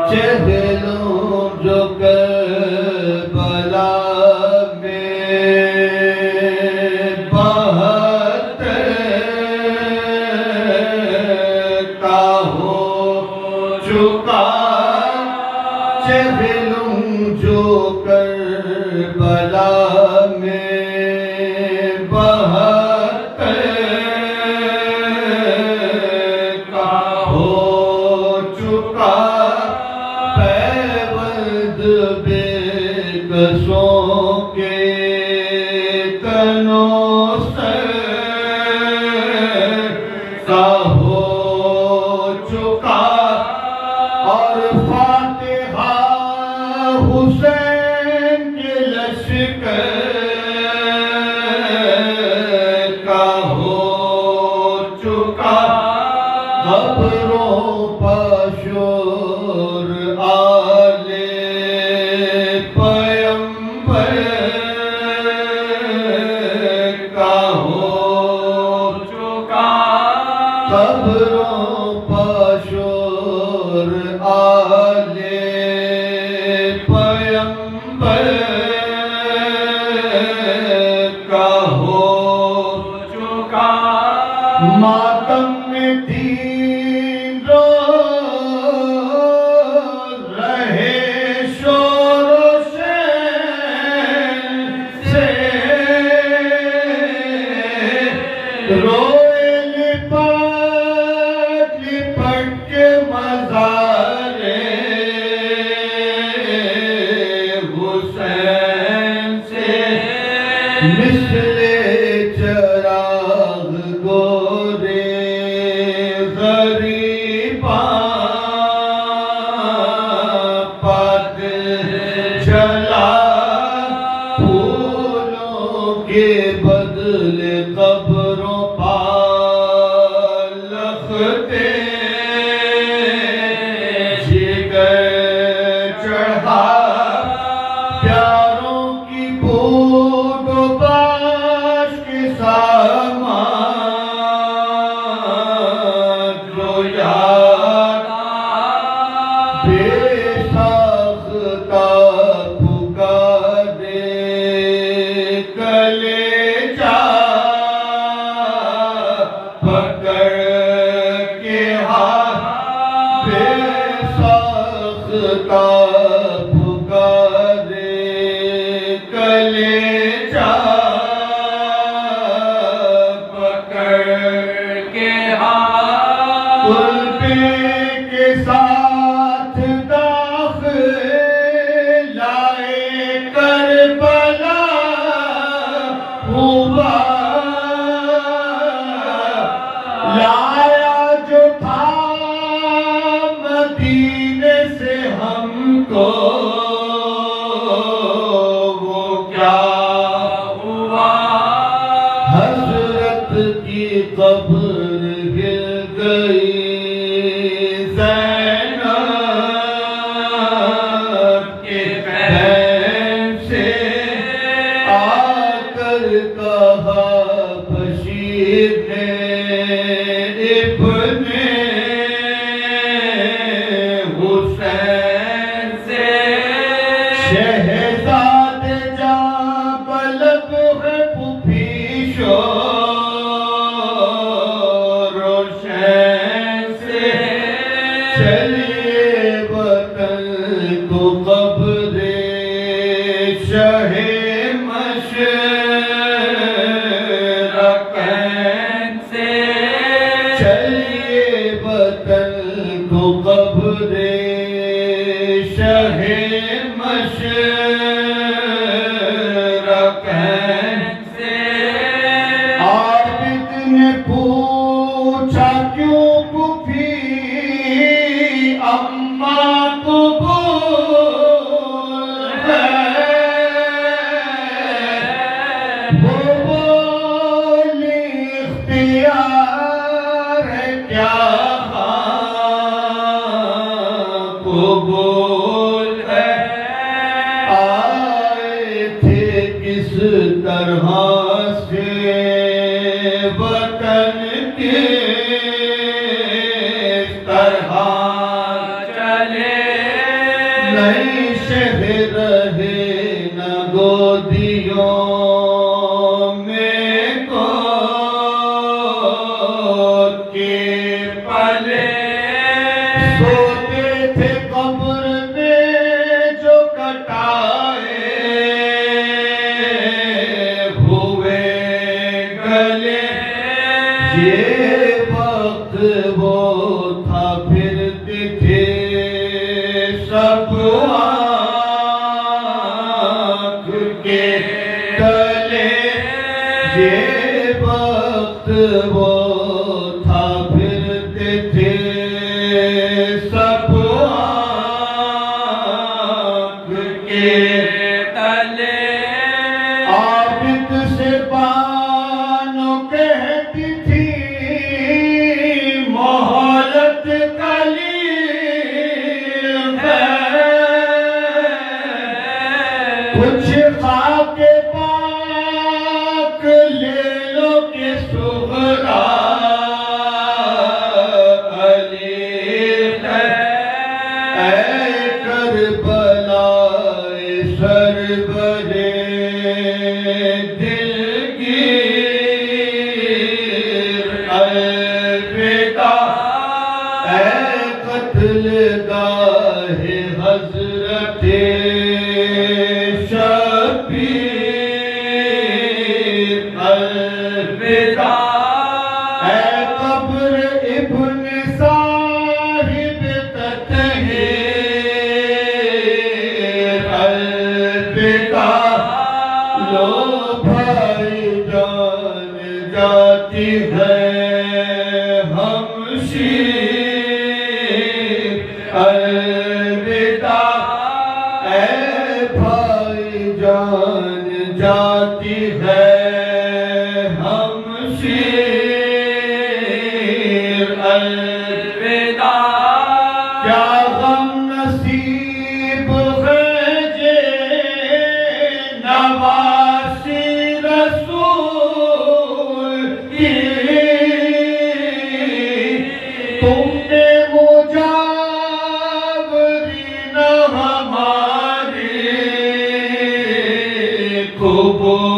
चहलों जो करबला में बहत का हो चुका, चहलों जो करबला में बहत का हो चुका, पैबंद बेकसों के तनों से का हो चुका, और फातिहा हुसैन के लश्कर का हो चुका, क़ब्रों पर शोर आले पैगंबर का हो चुका, क़ब्रों पर शोर आले पैगंबर का हो चुका, मातम में दीन रोज़ रहे शोर से रोए लिपट लिपट के मज़ारे हुसैन से, मिसले चराग गोरे ग़रीबा पद जला, फूलों के बदले क़ब्रों पर लखते जिगर चढ़ा, प्यारों की बूंद बाश के सामान जो याद बेसाख्ता पुकारे कलेजा पकड़ के हाथ, बेसाख्ता पुकारे कलेजा पकड़ के हाथ, कुल्फी के साथ दाखिलाए करबला हुआ, लाया जो था मदीने से हमको, वो क्या हुआ, हज़रत की क़ब्र गिर गई, ज़ैनब के बहन से आकर कहा बशीर ने इब्ने हुसैन से, शहज़ादे जा बलब है पुपीशो रोशन से, चलिए वतन को क़ब्रे शहे मशरक़ैन से, चलिए वतन को क़ब्रे शहे मशरक़ैन से। आबिद ने पूछा क्यों पुफी अम्मा कबूल है, वो बोली इख्तियार है क्या कबूल है, आए थे किस तरह से वतन के तरह चले सब आँख के तले आबिद से बानो कहती थी मोहलत कलील है। कुछ खाके पाक ले लो के सुहरा करबलाए सरबरे दिलगीर अलविदा ऐ कत्लगाहे हज़रते शबीर अलविदा ऐ कब्र इब्न साहिब ततहीर अलविदा। लो भाई जान जाती है हमशीर अलविदा ऐ भाई जान जाती है हमशीर अलविदा। क्या गम नसीब है जे नवासी रसूल की। तुमने मुजावरी न हमारी कबूल